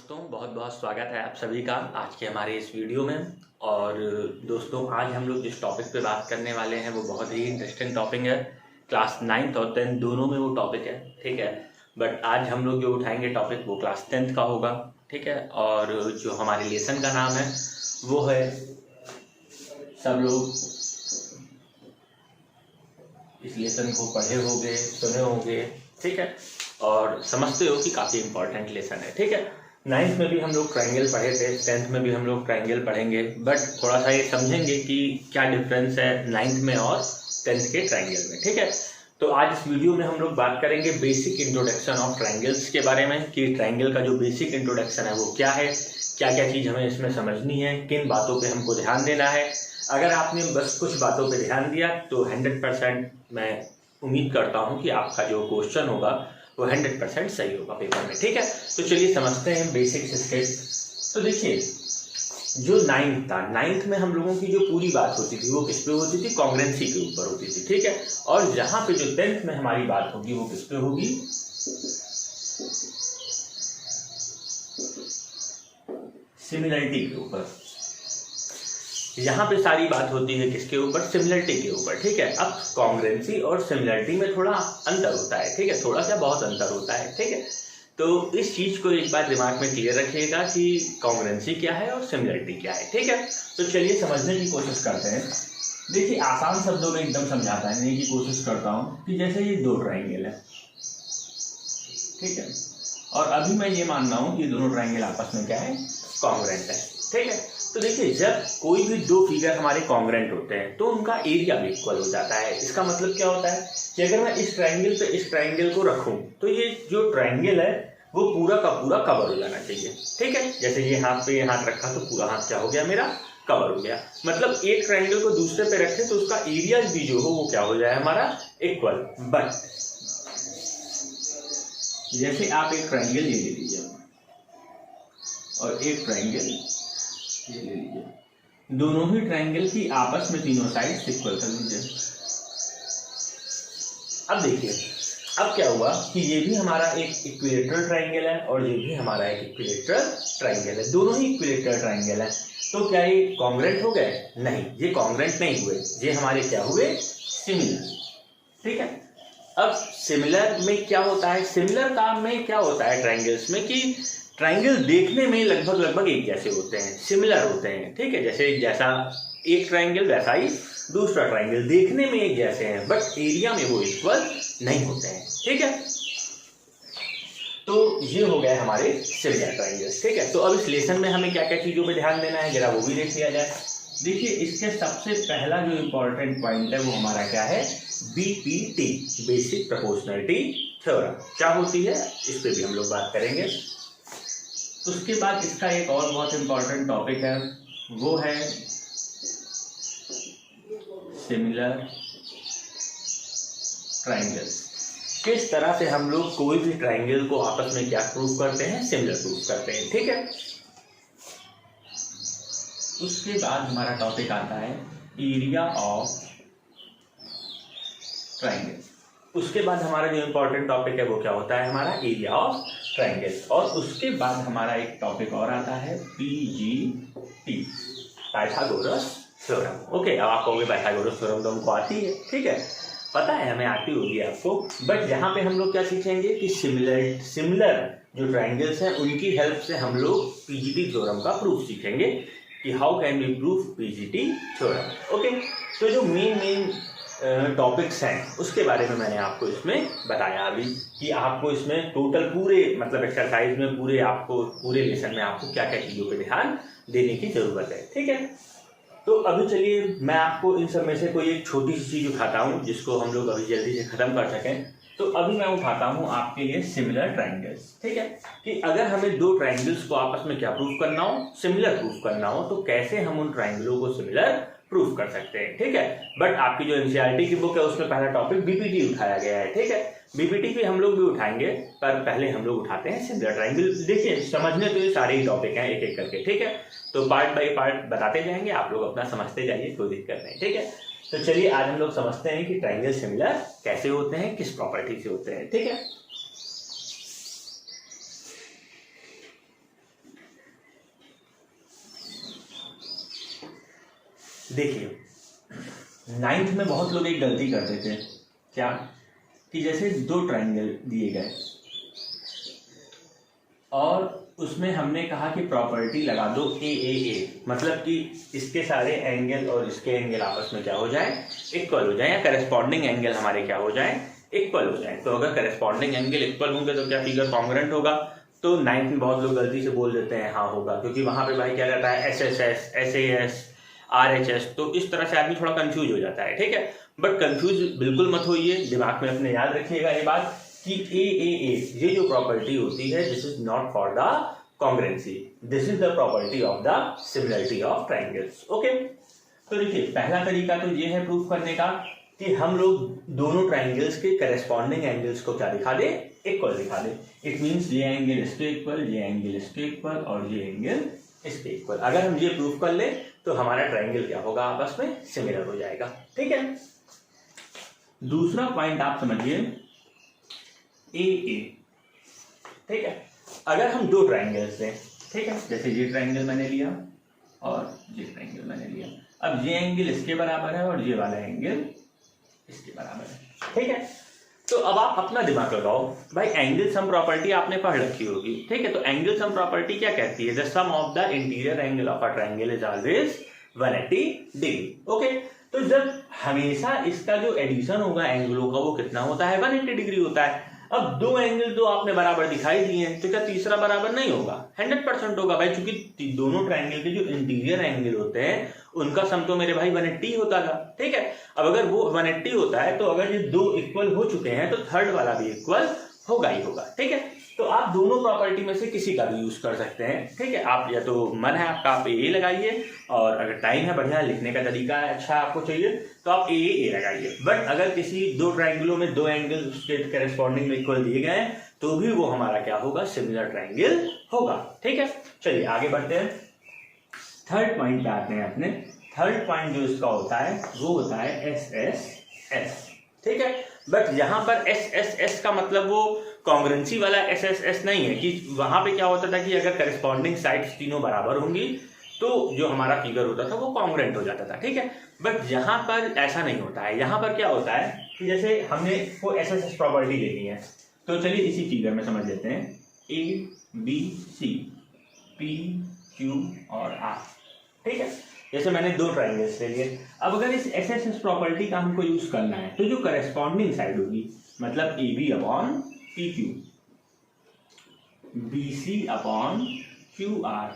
दोस्तों, बहुत बहुत स्वागत है आप सभी का आज के हमारे इस वीडियो में। और दोस्तों, आज हम लोग जिस टॉपिक पे बात करने वाले हैं वो बहुत ही इंटरेस्टिंग टॉपिक है। क्लास 9th और 10th दोनों में वो टॉपिक है, ठीक है। बट आज हम लोग जो उठाएंगे टॉपिक वो क्लास 10th का होगा, ठीक है। और जो हमारे लेसन का नाम है वो है, सब लोग इस लेसन को पढ़े होंगे, सुने होंगे, ठीक है, और समझते हो कि काफ़ी इंपॉर्टेंट लेसन है, ठीक है। 9th में भी हम लोग ट्रायंगल पढ़े थे, 10th में भी हम लोग ट्रायंगल पढ़ेंगे, बट थोड़ा सा ये समझेंगे कि क्या डिफरेंस है 9th में और 10th के ट्रायंगल में, ठीक है। तो आज इस वीडियो में हम लोग बात करेंगे बेसिक इंट्रोडक्शन ऑफ ट्रायंगल्स के बारे में, कि ट्रायंगल का जो बेसिक इंट्रोडक्शन है वो क्या है, क्या क्या चीज़ हमें इसमें समझनी है, किन बातों पर हमको ध्यान देना है। अगर आपने बस कुछ बातों पर ध्यान दिया तो 100% मैं उम्मीद करता हूँ कि आपका जो क्वेश्चन होगा वो 100% सही होगा पेपर में, ठीक है। तो चलिए समझते हैं बेसिक स्टेप्स। तो देखिए, जो 9th था, 9th में हम लोगों की जो पूरी बात होती थी वो किस पे होती थी, कॉन्ग्रुएंसी के ऊपर होती थी, ठीक है। और जहां पे जो 10th में हमारी बात होगी वो किस पे होगी, सिमिलरिटी के ऊपर। यहाँ पे सारी बात होती है किसके ऊपर, सिमिलरिटी के ऊपर, ठीक है। अब कॉन्ग्रुएंसी और सिमिलरिटी में थोड़ा अंतर होता है, ठीक है, थोड़ा सा बहुत अंतर होता है, ठीक है। तो इस चीज को एक बार दिमाग में क्लियर रखिएगा कि कॉन्ग्रुएंसी क्या है और सिमिलरिटी क्या है, ठीक है। तो चलिए समझने की कोशिश करते हैं। देखिए, आसान शब्दों में एकदम समझाता है की कोशिश करता हूँ कि जैसे ये दो ट्राइंगल है, ठीक है, और अभी मैं ये मान रहा हूँ कि दोनों ट्राइंगल आपस में क्या है, कॉन्ग्रुएंट है, ठीक है। तो देखिए, जब कोई भी दो फिगर हमारे कॉन्ग्रुएंट होते हैं तो उनका एरिया भी इक्वल हो जाता है। इसका मतलब क्या होता है कि अगर मैं इस ट्रायंगल पे इस ट्रायंगल को रखूं तो ये जो ट्रायंगल है वो पूरा का पूरा कवर हो जाना चाहिए, ठीक है। जैसे ये हाथ पे ये हाथ रखा तो पूरा हाथ क्या हो गया, मेरा कवर हो गया। मतलब एक ट्रायंगल को दूसरे पे रखे तो उसका एरिया भी जो हो वो क्या हो जाए, हमारा इक्वल। बट जैसे आप एक ट्रायंगल ये ले लीजिए और एक ट्रायंगल ये ले लीजिए, दोनों ही ट्रायंगल की आपस में तीनों साइड इक्वल कर लीजिए। अब देखिए, अब क्या हुआ कि ये भी हमारा एक इक्विलेटरल ट्रायंगल है और ये भी हमारा एक इक्विलेटरल ट्रायंगल है, दोनों ही इक्विलेटरल ट्रायंगल है। तो क्या ये कॉन्ग्रुएंट हो गए? नहीं, ये कॉन्ग्रुएंट नहीं हुए, ये हमारे क्या हुए, सिमिलर, ठीक है। अब सिमिलर में क्या होता है, सिमिलर काम में क्या होता है ट्रायंगल्स में कि ट्रायंगल देखने में लगभग एक जैसे होते हैं, सिमिलर होते हैं, ठीक है। जैसा एक ट्रायंगल वैसा ही दूसरा ट्रायंगल देखने में एक जैसे हैं, बट एरिया में वो इक्वल नहीं होते हैं, ठीक है। तो ये हो गया हमारे सिमिलर ट्रायंगल्स, ठीक है। तो अब इस लेसन में हमें क्या क्या चीजों पे ध्यान देना है, जरा वो भी देख लिया जाए। देखिए, इसके सबसे पहला जो इंपॉर्टेंट पॉइंट है वो हमारा क्या है, बीपीटी, बेसिक प्रोपोर्शनलिटी थ्योरम। क्या होती है इस पे भी हम लोग बात करेंगे। उसके बाद इसका एक और बहुत इंपॉर्टेंट टॉपिक है, वो है सिमिलर ट्रायंगल्स। किस तरह से हम लोग कोई भी ट्रायंगल को आपस में क्या प्रूव करते हैं, सिमिलर प्रूव करते हैं, ठीक है। उसके बाद हमारा टॉपिक आता है एरिया ऑफ ट्रायंगल। उसके बाद हमारा जो इंपॉर्टेंट टॉपिक है वो क्या होता है, हमारा एरिया ऑफ ट्रायंगल। और उसके बाद हमारा एक टॉपिक और आता है पीजीटी, पाइथागोरस थ्योरम। ओके, अब आप कहोगे पाइथागोरस थ्योरम तो हमको आती है, ठीक है, पता है हमें आती होगी आपको। बट यहाँ पे हम लोग क्या सीखेंगे कि सिमिलर जो ट्रायंगल्स हैं उनकी हेल्प से हम लोग पीजीटी थ्योरम का प्रूफ सीखेंगे कि how can we prove PGT theorem. Okay, तो जो मेन टॉपिक्स हैं उसके बारे में मैंने आपको इसमें बताया अभी कि आपको इसमें टोटल पूरे मतलब एक्सरसाइज में पूरे लेसन में आपको क्या क्या चीज़ों पे ध्यान देने की ज़रूरत है, ठीक है। तो अभी चलिए मैं आपको इन सब में से कोई एक छोटी सी चीज़ उठाता हूँ जिसको हम लोग अभी जल्दी से ख़त्म कर सकें। तो अभी मैं उठाता हूँ आपके लिए सिमिलर ट्रायंगल्स, ठीक है, कि अगर हमें दो ट्रायंगल्स को आपस में क्या प्रूफ करना हो, सिमिलर प्रूफ करना हो, तो कैसे हम उन ट्रायंगलों को सिमिलर प्रूफ कर सकते हैं, ठीक है। बट आपकी जो एनसीईआरटी की बुक है उसमें पहला टॉपिक बीपीटी उठाया गया है, ठीक है। बीपीटी भी हम लोग भी उठाएंगे, पर पहले हम लोग उठाते हैं सिमिलर ट्रायंगल। देखिए, समझने तो ये सारे ही टॉपिक हैं एक एक करके, ठीक है। तो पार्ट बाय पार्ट बताते जाएंगे, आप लोग अपना समझते जाइए, कोई दिक्कत नहीं, ठीक है। तो चलिए आज हम लोग समझते हैं कि ट्रायंगल सिमिलर कैसे होते हैं, किस प्रॉपर्टी से होते हैं, ठीक है। देखिए 9th में बहुत लोग एक गलती करते थे, क्या कि जैसे दो ट्रायंगल दिए गए और उसमें हमने कहा कि प्रॉपर्टी लगा दो ए, मतलब कि इसके सारे एंगल और इसके एंगल आपस में क्या हो जाए, इक्वल हो जाए, या करस्पॉन्डिंग एंगल हमारे क्या हो जाए, इक्वल हो जाए। तो अगर करस्पॉन्डिंग एंगल इक्वल होंगे तो क्या फिगर कॉन्ग्रुएंट होगा। तो 9th में बहुत लोग गलती से बोल देते हैं हाँ होगा, क्योंकि वहां पे भाई क्या रहता है SSS, SAS, RHS, तो इस तरह से आदमी थोड़ा कंफ्यूज हो जाता है, ठीक है। बट कंफ्यूज बिल्कुल मत होइए, दिमाग में अपने याद रखिएगा ये बात कि ए ये जो प्रॉपर्टी होती है, this is not for the congruency, this is the property of the similarity of triangles. Okay, तो देखिए पहला तरीका तो ये है प्रूफ करने का कि हम लोग दोनों ट्रायंगल्स के करस्पॉन्डिंग एंगल्स को क्या दिखा दे, इक्वल दिखा दे। इट मींस ये एंगल इसके इक्वल, ये एंगल इसके इक्वल और ये एंगल इसके इक्वल। अगर हम ये प्रूफ कर ले तो हमारा ट्रायंगल क्या होगा, आपस में सिमिलर हो जाएगा, ठीक है। दूसरा पॉइंट आप समझिए ए, ठीक है। अगर हम दो ट्रायंगल्स लें, ठीक है, जैसे ये ट्रायंगल मैंने लिया और ये ट्रायंगल मैंने लिया, अब ये एंगल इसके बराबर है और ये वाला एंगल इसके बराबर है, ठीक है। तो अब आप अपना दिमाग लगाओ भाई, एंगल सम प्रॉपर्टी आपने पढ़ रखी होगी, ठीक है। तो एंगल सम प्रॉपर्टी क्या कहती है, the sum of the interior angle of a triangle is always 180 degree. Okay, तो जब हमेशा इसका जो एडिशन होगा एंगलों का वो कितना होता है, 180 डिग्री होता है। अब दो एंगल तो आपने बराबर दिखाई दिए हैं, तो क्या तीसरा बराबर नहीं होगा, 100% होगा भाई, क्योंकि दोनों ट्रायंगल के जो इंटीरियर एंगल होते हैं उनका सम तो मेरे भाई 180 होता था, ठीक है। अब अगर वो 180 होता है तो अगर ये दो इक्वल हो चुके हैं तो थर्ड वाला भी इक्वल होगा ही होगा, ठीक है। तो आप दोनों प्रॉपर्टी में से किसी का भी यूज कर सकते हैं, ठीक है। आप या तो मन है आपका आप ए लगाइए, और अगर टाइम है बढ़िया लिखने का तरीका है अच्छा आपको चाहिए तो आप ए लगाइए। बट अगर किसी दो ट्रायंगलों में दो एंगल उसके करस्पॉन्डिंग में इक्वल दिए गए हैं तो भी वो हमारा क्या होगा, सिमिलर ट्रायंगल होगा, ठीक है। चलिए आगे बढ़ते हैं, थर्ड पॉइंट पे आते हैं अपने। थर्ड पॉइंट जो इसका होता है वो होता है SSS, ठीक है। बट यहाँ पर SSS का मतलब वो कॉन्ग्रुएंसी वाला SSS नहीं है, कि वहां पे क्या होता था कि अगर करस्पॉन्डिंग साइड्स तीनों बराबर होंगी तो जो हमारा फिगर होता था वो कॉन्ग्रुएंट हो जाता था, ठीक है। बट यहाँ पर ऐसा नहीं होता है, यहाँ पर क्या होता है कि जैसे हमने वो SSS प्रॉपर्टी लेनी है, तो चलिए इसी फिगर में समझ लेते हैं, ABC, PQ और R, ठीक है। जैसे मैंने दो ट्रायंगल्स ले लिए, अब अगर इस SSS प्रॉपर्टी का हमको यूज करना है तो जो करस्पॉन्डिंग साइड होगी, मतलब AB upon PQ, BC upon QR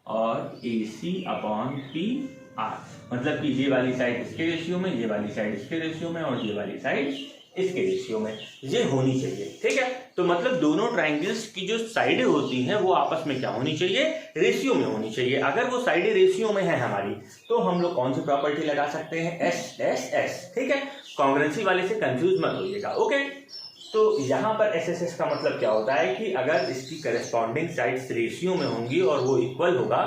और AC अपॉन PR, मतलब कि ये वाली साइड इसके रेशियो में, ये वाली साइड इसके रेशियो में और ये वाली साइड इसके रेशियो में ये होनी चाहिए, ठीक है। तो मतलब दोनों ट्रायंगल्स की जो साइडें होती हैं वो आपस में क्या होनी चाहिए, रेशियो में होनी चाहिए। अगर वो साइडें रेशियो में है हमारी तो हम लोग कौन सी प्रॉपर्टी लगा सकते हैं, SSS, ठीक है। कॉन्ग्रुएंसी वाले से कंफ्यूज मत होइएगा, ओके। तो यहाँ पर SSS का मतलब क्या होता है कि अगर इसकी करस्पॉन्डिंग साइड्स रेशियो में होंगी और वो इक्वल होगा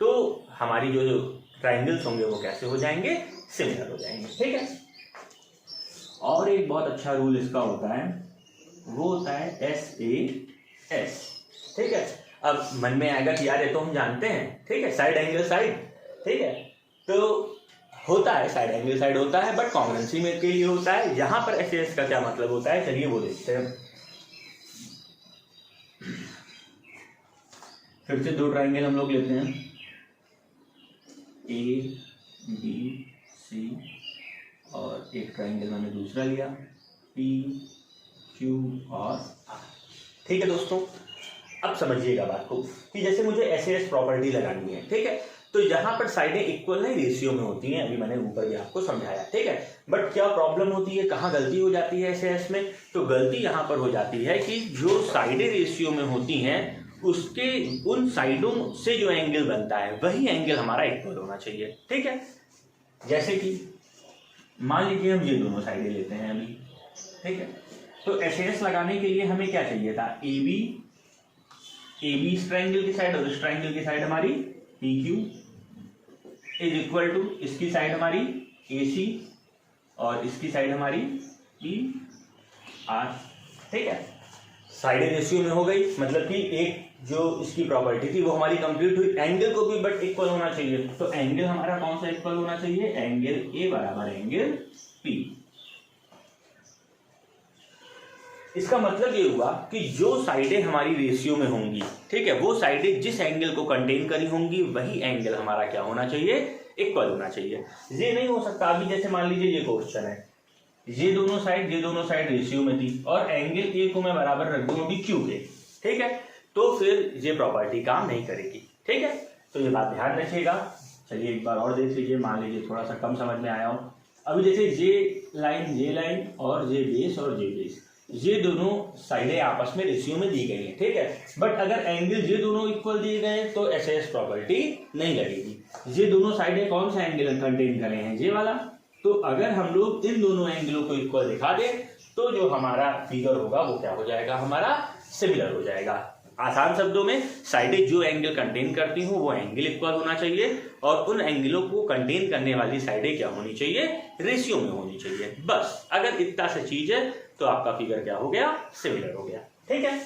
तो हमारी जो ट्रायंगल्स होंगे वो कैसे हो जाएंगे, सिमिलर हो जाएंगे, ठीक है। और एक बहुत अच्छा रूल इसका होता है वो होता है SAS, ठीक है। अब मन में आएगा कि यार ये तो हम जानते हैं, ठीक है, साइड एंगल साइड, ठीक है। तो होता है साइड एंगल साइड होता है, बट कॉन्ग्रुएंसी में के लिए होता है। यहाँ पर SAS का क्या मतलब होता है, चलिए वो देखते हैं। फिर से दो ट्रायंगल हम लोग लेते हैं, ABC और एक ट्रायंगल मैंने दूसरा लिया PQ और R, ठीक है दोस्तों। अब समझिएगा बात को कि जैसे मुझे SAS प्रॉपर्टी लगानी है, ठीक है। तो यहाँ पर साइडें इक्वल नहीं रेशियो में होती हैं, अभी मैंने ऊपर भी आपको समझाया, ठीक है। बट क्या प्रॉब्लम होती है, कहाँ गलती हो जाती है SAS में, तो गलती यहाँ पर हो जाती है कि जो साइडें रेशियो में होती हैं उसके उन साइडों से जो एंगल बनता है वही एंगल हमारा इक्वल होना चाहिए, ठीक है। जैसे कि मान लीजिए हम ये दोनों साइडें लेते हैं अभी, ठीक है। तो SAS लगाने के लिए हमें क्या चाहिए था, AB इस ट्रायंगल की साइड और इस ट्रायंगल की साइड हमारी PQ इज इक्वल टू इसकी साइड हमारी AC और इसकी साइड हमारी PR, ठीक है। साइड रेशियो में हो गई, मतलब कि एक जो इसकी प्रॉपर्टी थी वो हमारी कंप्लीट हुई। एंगल को भी बट इक्वल होना चाहिए, तो एंगल हमारा कौन सा इक्वल होना चाहिए, एंगल ए बराबर एंगल पी। इसका मतलब ये हुआ कि जो साइडें हमारी रेशियो में होंगी, ठीक है, वो साइडें जिस एंगल को कंटेन करी होंगी वही एंगल हमारा क्या होना चाहिए, इक्वल होना चाहिए। ये नहीं हो सकता, अभी जैसे मान लीजिए ये क्वेश्चन है, ये दोनों साइड रेशियो में थी और एंगल ए को मैं बराबर रख दूं अभी क्यू के, ठीक है, तो फिर ये प्रॉपर्टी काम नहीं करेगी, ठीक है। तो ये बात ध्यान रखिएगा। चलिए एक बार और देख लीजिए, मान लीजिए थोड़ा सा कम समझ में आया हो। अभी जैसे ये लाइन और ये बेस और ये बेस, ये दोनों साइडें आपस में रेशियो में दी गई हैं, ठीक है, बट अगर एंगल ये दोनों इक्वल दिए गए तो एसएस प्रॉपर्टी नहीं लगेगी। ये दोनों साइडें कौन सा एंगल कंटेन करें हैं, ये वाला, तो अगर हम लोग इन दोनों एंगलों को इक्वल दिखा दें तो जो हमारा फिगर होगा वो क्या हो जाएगा, हमारा सिमिलर हो जाएगा। आसान शब्दों में साइडें जो एंगल कंटेन करती हूँ वो एंगल इक्वल होना चाहिए और उन एंगलों को कंटेन करने वाली साइडें क्या होनी चाहिए, रेशियो में होनी चाहिए। बस अगर इतना सा चीज है तो आपका फिगर क्या हो गया, सिमिलर हो गया, ठीक है।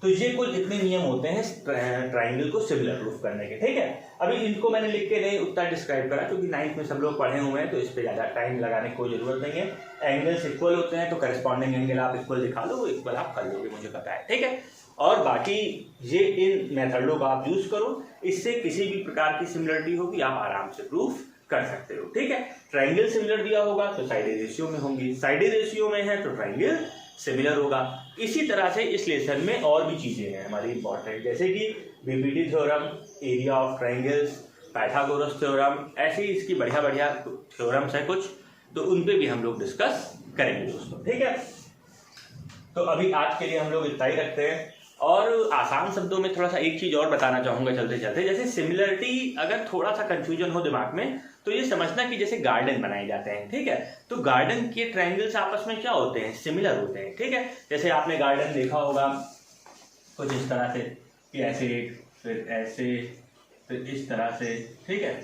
तो ये कुछ इतने नियम होते हैं ट्राइंगल को सिमिलर प्रूफ करने के, ठीक है। अभी इनको मैंने लिख के नहीं उतना डिस्क्राइब करा क्योंकि 9th में सब लोग पढ़े हुए हैं, तो इस पर ज़्यादा टाइम लगाने की कोई जरूरत नहीं है। एंगल्स इक्वल होते हैं तो करस्पॉन्डिंग एंगल आप इक्वल दिखा लो, वो इक्वल आप कर लोगे, मुझे पता है, ठीक है। और बाकी ये इन मेथडों का आप यूज करो, इससे किसी भी प्रकार की सिमिलरिटी होगी आप आराम से प्रूफ कर सकते हो, ठीक है। ट्राइंगल सिमिलर दिया होगा तो साइड रेशियो में होंगी, साइड रेशियो में है तो ट्राइंगल सिमिलर होगा। इसी तरह से इस लेसन में और भी चीजें हैं हमारी इंपॉर्टेंट, जैसे कि BPT theorem, area of triangles, Pythagoras theorem, ऐसे ही इसकी बढ़िया बढ़िया थ्योरम्स हैं कुछ, तो उन पे भी हम लोग डिस्कस करेंगे दोस्तों, ठीक है। तो अभी आज के लिए हम लोग इतना ही रखते हैं। और आसान शब्दों में थोड़ा सा एक चीज और बताना चाहूंगा चलते चलते, जैसे सिमिलरिटी अगर थोड़ा सा कंफ्यूजन हो दिमाग में तो ये समझना कि जैसे गार्डन बनाए जाते हैं, ठीक है, तो गार्डन के ट्रायंगल्स आपस में क्या होते हैं, सिमिलर होते हैं, ठीक है। जैसे आपने गार्डन देखा होगा कुछ इस तरह से कि ऐसे फिर ऐसे फिर इस तरह से, ठीक है,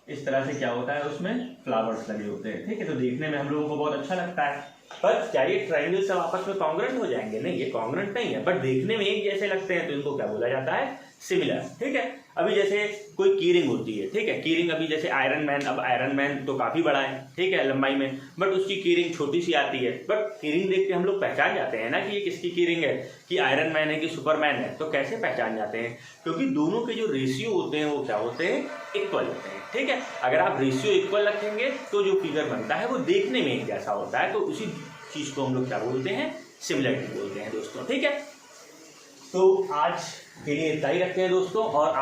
इस तरह से क्या होता है उसमें फ्लावर्स लगे होते हैं, ठीक है, तो देखने में हम लोगों को बहुत अच्छा लगता है। पर क्या ये ट्रायंगल सब आपस में कॉन्ग्रुएंट हो जाएंगे, नहीं, ये कॉन्ग्रुएंट नहीं है, बट देखने में एक जैसे लगते हैं तो इनको क्या बोला जाता है, सिमिलर, ठीक है। अभी जैसे कोई कीरिंग होती है, ठीक है, कीरिंग अभी जैसे आयरन मैन, अब आयरन मैन तो काफी बड़ा है, ठीक है, लंबाई में, बट उसकी कीरिंग छोटी सी आती है, बट कीरिंग देख के हम लोग पहचान जाते हैं ना कि ये किसकी कीरिंग है, कि आयरन मैन है कि सुपरमैन है। तो कैसे पहचान जाते हैं, क्योंकि दोनों के जो रेशियो होते हैं वो क्या होते हैं, इक्वल होते हैं, ठीक है। अगर आप रेशियो इक्वल रखेंगे तो जो फिगर बनता है वो देखने में एक जैसा होता है, तो उसी चीज को हम लोग क्या बोलते हैं, सिमिलरिटी बोलते हैं दोस्तों, ठीक है। तो आज के लिए इतना ही रखते हैं दोस्तों, और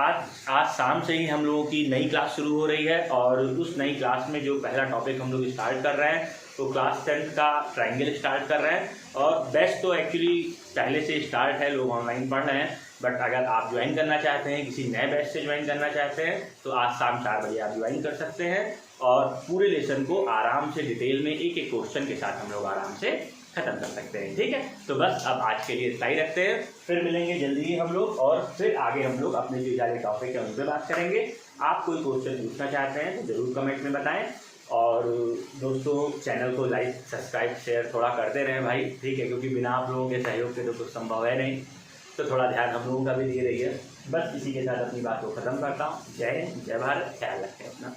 आज शाम से ही हम लोगों की नई क्लास शुरू हो रही है, और उस नई क्लास में जो पहला टॉपिक हम लोग स्टार्ट कर रहे हैं तो क्लास 10th का ट्रायंगल स्टार्ट कर रहे हैं। और बेस्ट तो एक्चुअली पहले से स्टार्ट है, लोग ऑनलाइन पढ़ रहे हैं, बट अगर आप ज्वाइन करना चाहते हैं, किसी नए बैच से ज्वाइन करना चाहते हैं तो आज शाम 4 बजे आप ज्वाइन कर सकते हैं, और पूरे लेसन को आराम से डिटेल में एक एक क्वेश्चन के साथ हम लोग आराम से खत्म कर सकते हैं, ठीक है। तो बस अब आज के लिए इतना ही रखते हैं, फिर मिलेंगे जल्दी ही हम लोग, और फिर आगे हम लोग अपने जो सारे टॉपिक है उन पर बात करेंगे। आप कोई क्वेश्चन पूछना चाहते हैं तो जरूर कमेंट में बताएं, और दोस्तों चैनल को लाइक सब्सक्राइब शेयर थोड़ा करते रहें भाई, ठीक है, क्योंकि बिना आप लोगों के सहयोग के तो कुछ संभव है नहीं, तो थोड़ा ध्यान हम लोगों का भी दे रही है। बस इसी के साथ अपनी बात को खत्म करता हूँ। जय हिंद, जय भारत, ख्याल रखें अपना।